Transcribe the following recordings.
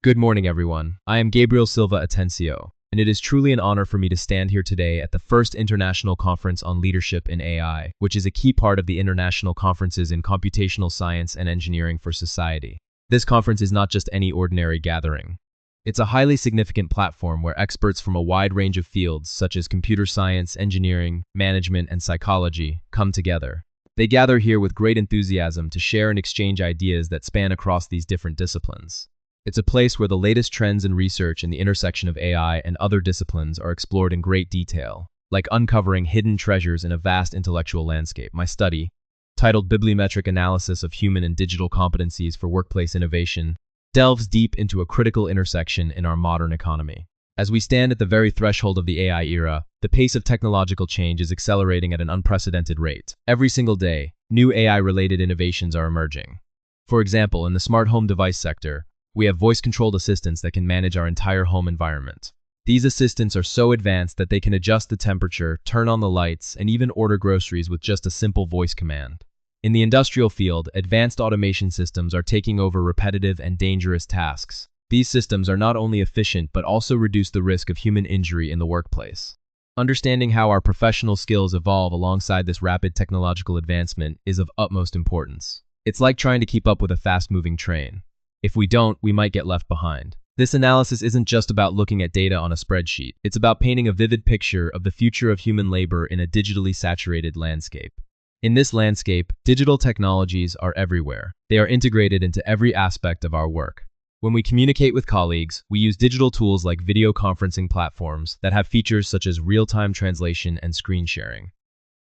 Good morning, everyone. I am Gabriel Silva-Atencio, and it is truly an honor for me to stand here today at the first International Conference on Leadership in AI, which is a key part of the international conferences in computational science and engineering for society. This conference is not just any ordinary gathering. It's a highly significant platform where experts from a wide range of fields such as computer science, engineering, management, and psychology come together. They gather here with great enthusiasm to share and exchange ideas that span across these different disciplines. It's a place where the latest trends in research in the intersection of AI and other disciplines are explored in great detail, like uncovering hidden treasures in a vast intellectual landscape. My study, titled Bibliometric Analysis of Human and Digital Competencies for Workplace Innovation, delves deep into a critical intersection in our modern economy. As we stand at the very threshold of the AI era, the pace of technological change is accelerating at an unprecedented rate. Every single day, new AI-related innovations are emerging. For example, in the smart home device sector, we have voice-controlled assistants that can manage our entire home environment. These assistants are so advanced that they can adjust the temperature, turn on the lights, and even order groceries with just a simple voice command. In the industrial field, advanced automation systems are taking over repetitive and dangerous tasks. These systems are not only efficient but also reduce the risk of human injury in the workplace. Understanding how our professional skills evolve alongside this rapid technological advancement is of utmost importance. It's like trying to keep up with a fast-moving train. If we don't, we might get left behind. This analysis isn't just about looking at data on a spreadsheet. It's about painting a vivid picture of the future of human labor in a digitally saturated landscape. In this landscape, digital technologies are everywhere. They are integrated into every aspect of our work. When we communicate with colleagues, we use digital tools like video conferencing platforms that have features such as real-time translation and screen sharing.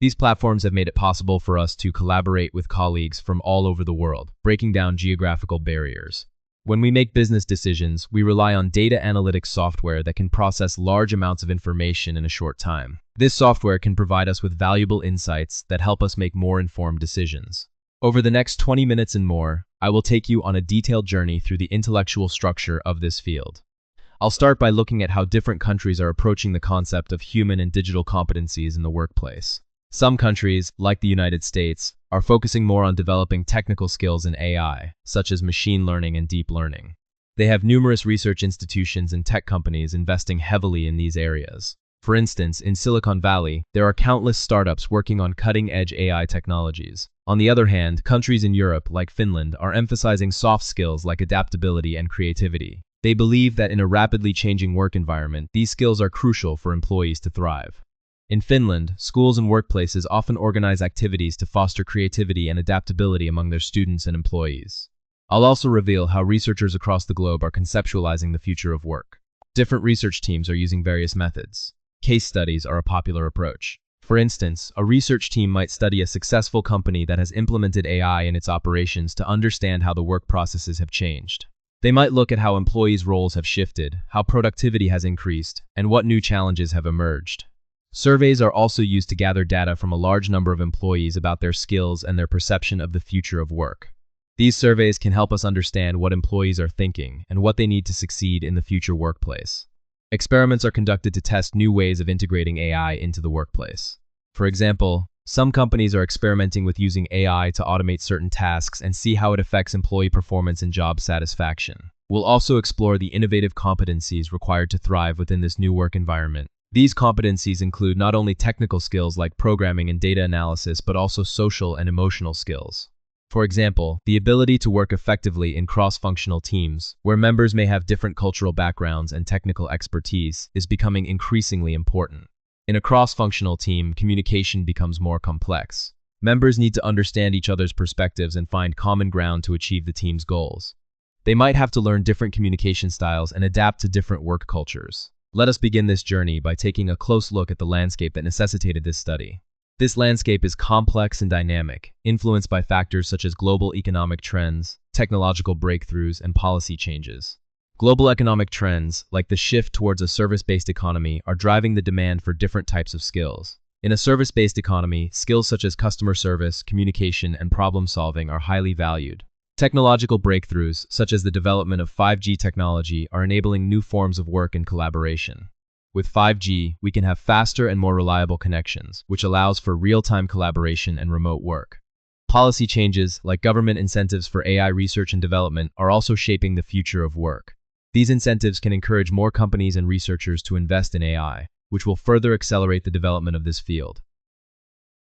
These platforms have made it possible for us to collaborate with colleagues from all over the world, breaking down geographical barriers. When we make business decisions, we rely on data analytics software that can process large amounts of information in a short time. This software can provide us with valuable insights that help us make more informed decisions. Over the next 20 minutes and more, I will take you on a detailed journey through the intellectual structure of this field. I'll start by looking at how different countries are approaching the concept of human and digital competencies in the workplace. Some countries, like the United States, are focusing more on developing technical skills in AI, such as machine learning and deep learning. They have numerous research institutions and tech companies investing heavily in these areas. For instance, in Silicon Valley, there are countless startups working on cutting-edge AI technologies. On the other hand, countries in Europe, like Finland, are emphasizing soft skills like adaptability and creativity. They believe that in a rapidly changing work environment, these skills are crucial for employees to thrive. In Finland, schools and workplaces often organize activities to foster creativity and adaptability among their students and employees. I'll also reveal how researchers across the globe are conceptualizing the future of work. Different research teams are using various methods. Case studies are a popular approach. For instance, a research team might study a successful company that has implemented AI in its operations to understand how the work processes have changed. They might look at how employees' roles have shifted, how productivity has increased, and what new challenges have emerged. Surveys are also used to gather data from a large number of employees about their skills and their perception of the future of work. These surveys can help us understand what employees are thinking and what they need to succeed in the future workplace. Experiments are conducted to test new ways of integrating AI into the workplace. For example, some companies are experimenting with using AI to automate certain tasks and see how it affects employee performance and job satisfaction. We'll also explore the innovative competencies required to thrive within this new work environment. These competencies include not only technical skills like programming and data analysis, but also social and emotional skills. For example, the ability to work effectively in cross-functional teams, where members may have different cultural backgrounds and technical expertise, is becoming increasingly important. In a cross-functional team, communication becomes more complex. Members need to understand each other's perspectives and find common ground to achieve the team's goals. They might have to learn different communication styles and adapt to different work cultures. Let us begin this journey by taking a close look at the landscape that necessitated this study. This landscape is complex and dynamic, influenced by factors such as global economic trends, technological breakthroughs, and policy changes. Global economic trends, like the shift towards a service-based economy, are driving the demand for different types of skills. In a service-based economy, skills such as customer service, communication, and problem-solving are highly valued. Technological breakthroughs, such as the development of 5G technology, are enabling new forms of work and collaboration. With 5G, we can have faster and more reliable connections, which allows for real-time collaboration and remote work. Policy changes, like government incentives for AI research and development, are also shaping the future of work. These incentives can encourage more companies and researchers to invest in AI, which will further accelerate the development of this field.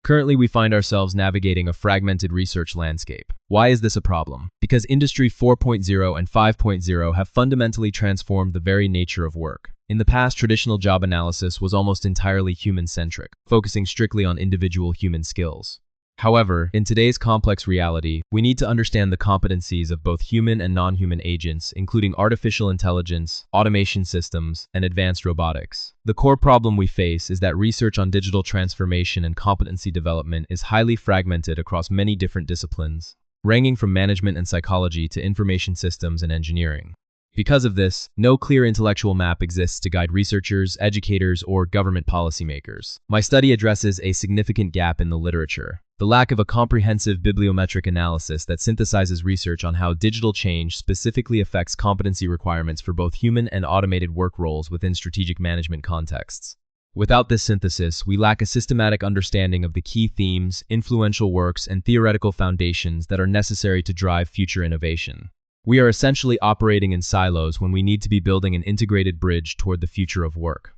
Currently, we find ourselves navigating a fragmented research landscape. Why is this a problem? Because Industry 4.0 and 5.0 have fundamentally transformed the very nature of work. In the past, traditional job analysis was almost entirely human-centric, focusing strictly on individual human skills. However, in today's complex reality, we need to understand the competencies of both human and non-human agents, including artificial intelligence, automation systems, and advanced robotics. The core problem we face is that research on digital transformation and competency development is highly fragmented across many different disciplines, ranging from management and psychology to information systems and engineering. Because of this, no clear intellectual map exists to guide researchers, educators, or government policymakers. My study addresses a significant gap in the literature: the lack of a comprehensive bibliometric analysis that synthesizes research on how digital change specifically affects competency requirements for both human and automated work roles within strategic management contexts. Without this synthesis, we lack a systematic understanding of the key themes, influential works, and theoretical foundations that are necessary to drive future innovation. We are essentially operating in silos when we need to be building an integrated bridge toward the future of work.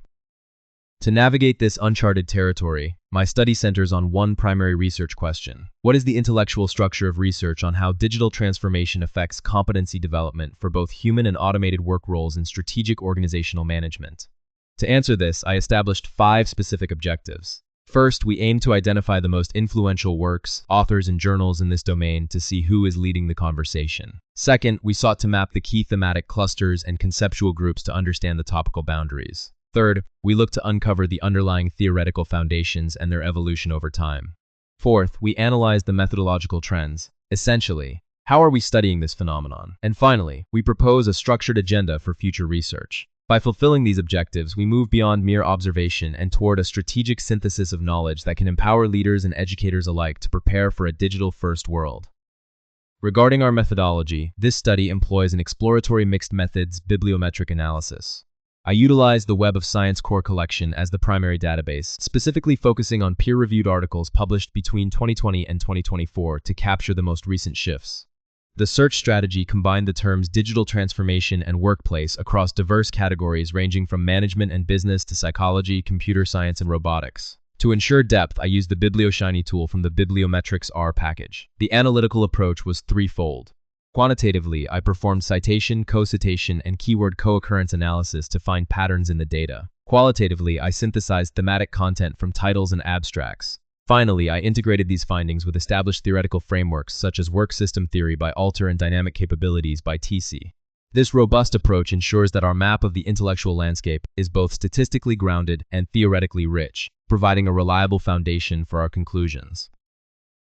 To navigate this uncharted territory, my study centers on one primary research question: what is the intellectual structure of research on how digital transformation affects competency development for both human and automated work roles in strategic organizational management? To answer this, I established 5 specific objectives. First, we aim to identify the most influential works, authors, and journals in this domain to see who is leading the conversation. Second, we sought to map the key thematic clusters and conceptual groups to understand the topical boundaries. Third, we look to uncover the underlying theoretical foundations and their evolution over time. Fourth, we analyze the methodological trends. Essentially, how are we studying this phenomenon? And finally, we propose a structured agenda for future research. By fulfilling these objectives, we move beyond mere observation and toward a strategic synthesis of knowledge that can empower leaders and educators alike to prepare for a digital-first world. Regarding our methodology, this study employs an exploratory mixed methods bibliometric analysis. I utilize the Web of Science core collection as the primary database, specifically focusing on peer-reviewed articles published between 2020 and 2024 to capture the most recent shifts. The search strategy combined the terms digital transformation and workplace across diverse categories ranging from management and business to psychology, computer science, and robotics. To ensure depth, I used the BiblioShiny tool from the Bibliometrics R package. The analytical approach was threefold. Quantitatively, I performed citation, co-citation, and keyword co-occurrence analysis to find patterns in the data. Qualitatively, I synthesized thematic content from titles and abstracts. Finally, I integrated these findings with established theoretical frameworks such as work system theory by Alter and dynamic capabilities by TC. This robust approach ensures that our map of the intellectual landscape is both statistically grounded and theoretically rich, providing a reliable foundation for our conclusions.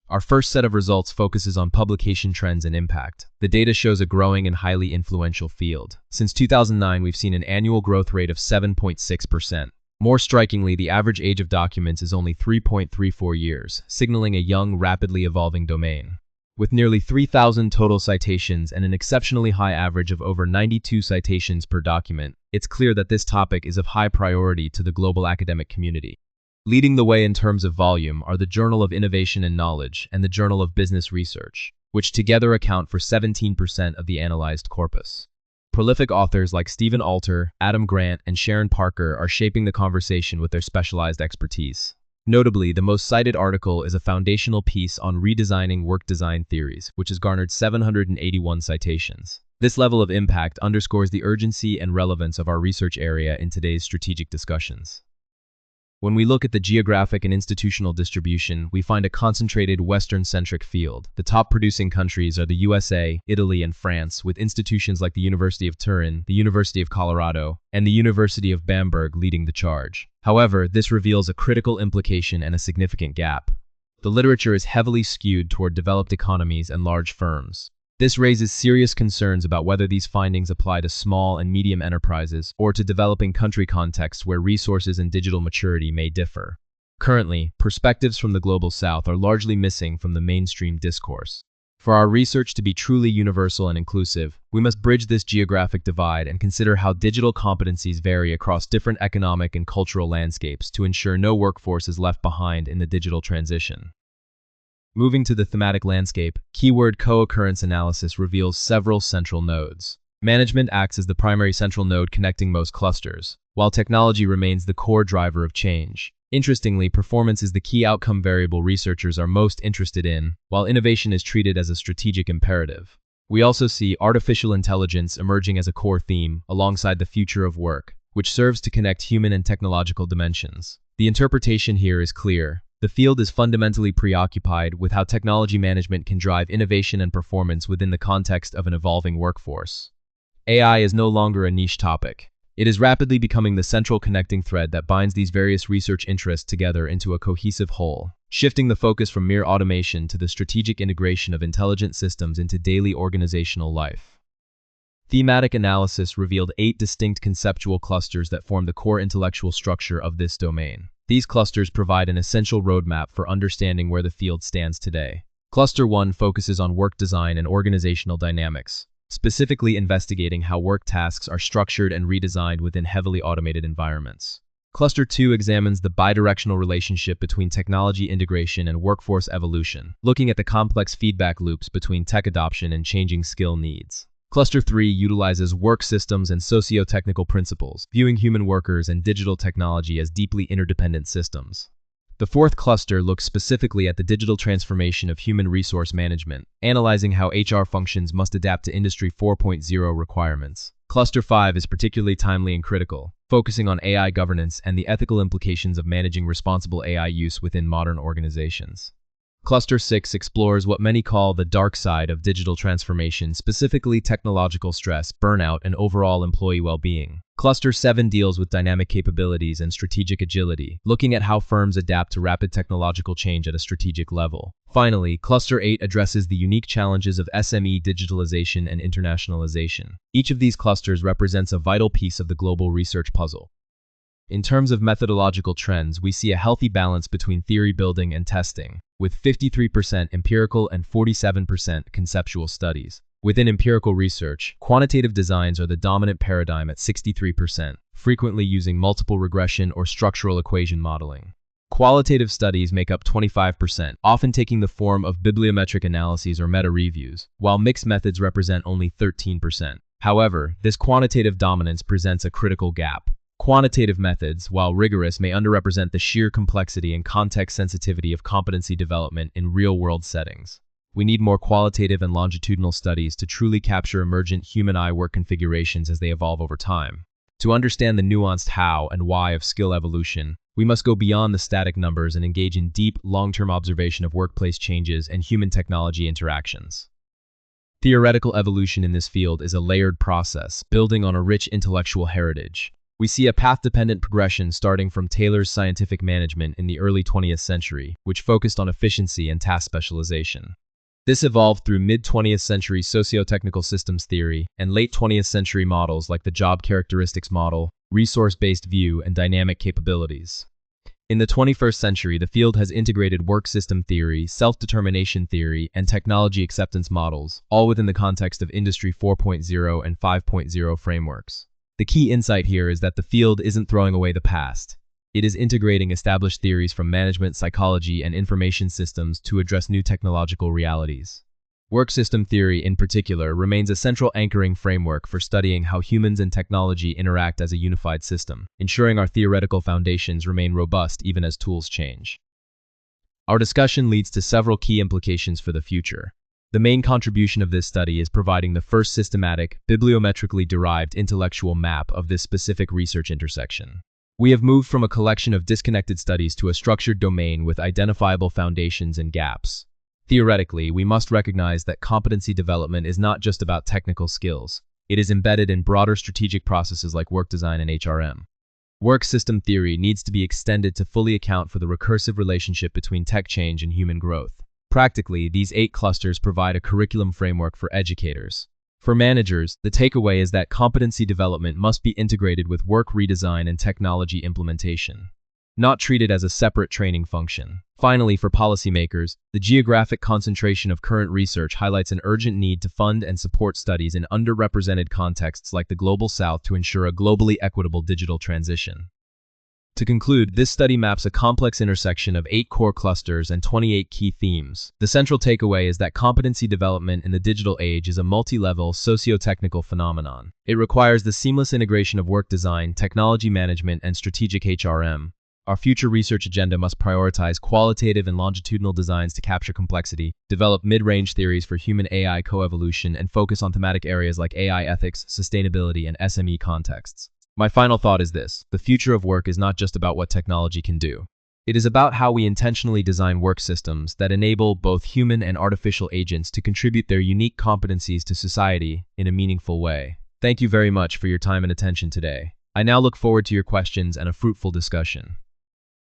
Our first set of results focuses on publication trends and impact. The data shows a growing and highly influential field. Since 2009, we've seen an annual growth rate of 7.6%. More strikingly, the average age of documents is only 3.34 years, signaling a young, rapidly evolving domain. With nearly 3,000 total citations and an exceptionally high average of over 92 citations per document, it's clear that this topic is of high priority to the global academic community. Leading the way in terms of volume are the Journal of Innovation and Knowledge and the Journal of Business Research, which together account for 17% of the analyzed corpus. Prolific authors like Stephen Alter, Adam Grant, and Sharon Parker are shaping the conversation with their specialized expertise. Notably, the most cited article is a foundational piece on redesigning work design theories, which has garnered 781 citations. This level of impact underscores the urgency and relevance of our research area in today's strategic discussions. When we look at the geographic and institutional distribution, we find a concentrated Western-centric field. The top producing countries are the USA, Italy, and France, with institutions like the University of Turin, the University of Colorado, and the University of Bamberg leading the charge. However, this reveals a critical implication and a significant gap. The literature is heavily skewed toward developed economies and large firms. This raises serious concerns about whether these findings apply to small and medium enterprises or to developing country contexts where resources and digital maturity may differ. Currently, perspectives from the Global South are largely missing from the mainstream discourse. For our research to be truly universal and inclusive, we must bridge this geographic divide and consider how digital competencies vary across different economic and cultural landscapes to ensure no workforce is left behind in the digital transition. Moving to the thematic landscape, keyword co-occurrence analysis reveals several central nodes. Management acts as the primary central node connecting most clusters, while technology remains the core driver of change. Interestingly, performance is the key outcome variable researchers are most interested in, while innovation is treated as a strategic imperative. We also see artificial intelligence emerging as a core theme alongside the future of work, which serves to connect human and technological dimensions. The interpretation here is clear. The field is fundamentally preoccupied with how technology management can drive innovation and performance within the context of an evolving workforce. AI is no longer a niche topic. It is rapidly becoming the central connecting thread that binds these various research interests together into a cohesive whole, shifting the focus from mere automation to the strategic integration of intelligent systems into daily organizational life. Thematic analysis revealed 8 distinct conceptual clusters that form the core intellectual structure of this domain. These clusters provide an essential roadmap for understanding where the field stands today. Cluster 1 focuses on work design and organizational dynamics, specifically investigating how work tasks are structured and redesigned within heavily automated environments. Cluster 2 examines the bidirectional relationship between technology integration and workforce evolution, looking at the complex feedback loops between tech adoption and changing skill needs. Cluster 3 utilizes work systems and socio-technical principles, viewing human workers and digital technology as deeply interdependent systems. The 4th cluster looks specifically at the digital transformation of human resource management, analyzing how HR functions must adapt to Industry 4.0 requirements. Cluster 5 is particularly timely and critical, focusing on AI governance and the ethical implications of managing responsible AI use within modern organizations. Cluster 6 explores what many call the dark side of digital transformation, specifically technological stress, burnout, and overall employee well-being. Cluster 7 deals with dynamic capabilities and strategic agility, looking at how firms adapt to rapid technological change at a strategic level. Finally, Cluster 8 addresses the unique challenges of SME digitalization and internationalization. Each of these clusters represents a vital piece of the global research puzzle. In terms of methodological trends, we see a healthy balance between theory building and testing, with 53% empirical and 47% conceptual studies. Within empirical research, quantitative designs are the dominant paradigm at 63%, frequently using multiple regression or structural equation modeling. Qualitative studies make up 25%, often taking the form of bibliometric analyses or meta-reviews, while mixed methods represent only 13%. However, this quantitative dominance presents a critical gap. Quantitative methods, while rigorous, may underrepresent the sheer complexity and context sensitivity of competency development in real-world settings. We need more qualitative and longitudinal studies to truly capture emergent human-eye work configurations as they evolve over time. To understand the nuanced how and why of skill evolution, we must go beyond the static numbers and engage in deep, long-term observation of workplace changes and human-technology interactions. Theoretical evolution in this field is a layered process, building on a rich intellectual heritage. We see a path-dependent progression starting from Taylor's scientific management in the early 20th century, which focused on efficiency and task specialization. This evolved through mid-20th century socio-technical systems theory and late 20th century models like the job characteristics model, resource-based view, and dynamic capabilities. In the 21st century, the field has integrated work system theory, self-determination theory, and technology acceptance models, all within the context of Industry 4.0 and 5.0 frameworks. The key insight here is that the field isn't throwing away the past. It is integrating established theories from management, psychology, and information systems to address new technological realities. Work system theory, in particular, remains a central anchoring framework for studying how humans and technology interact as a unified system, ensuring our theoretical foundations remain robust even as tools change. Our discussion leads to several key implications for the future. The main contribution of this study is providing the first systematic, bibliometrically derived intellectual map of this specific research intersection. We have moved from a collection of disconnected studies to a structured domain with identifiable foundations and gaps. Theoretically, we must recognize that competency development is not just about technical skills. It is embedded in broader strategic processes like work design and HRM. Work system theory needs to be extended to fully account for the recursive relationship between tech change and human growth. Practically, these 8 clusters provide a curriculum framework for educators. For managers, the takeaway is that competency development must be integrated with work redesign and technology implementation, not treated as a separate training function. Finally, for policymakers, the geographic concentration of current research highlights an urgent need to fund and support studies in underrepresented contexts like the Global South to ensure a globally equitable digital transition. To conclude, this study maps a complex intersection of 8 core clusters and 28 key themes. The central takeaway is that competency development in the digital age is a multi-level, socio-technical phenomenon. It requires the seamless integration of work design, technology management, and strategic HRM. Our future research agenda must prioritize qualitative and longitudinal designs to capture complexity, develop mid-range theories for human-AI coevolution, and focus on thematic areas like AI ethics, sustainability, and SME contexts. My final thought is this: the future of work is not just about what technology can do. It is about how we intentionally design work systems that enable both human and artificial agents to contribute their unique competencies to society in a meaningful way. Thank you very much for your time and attention today. I now look forward to your questions and a fruitful discussion.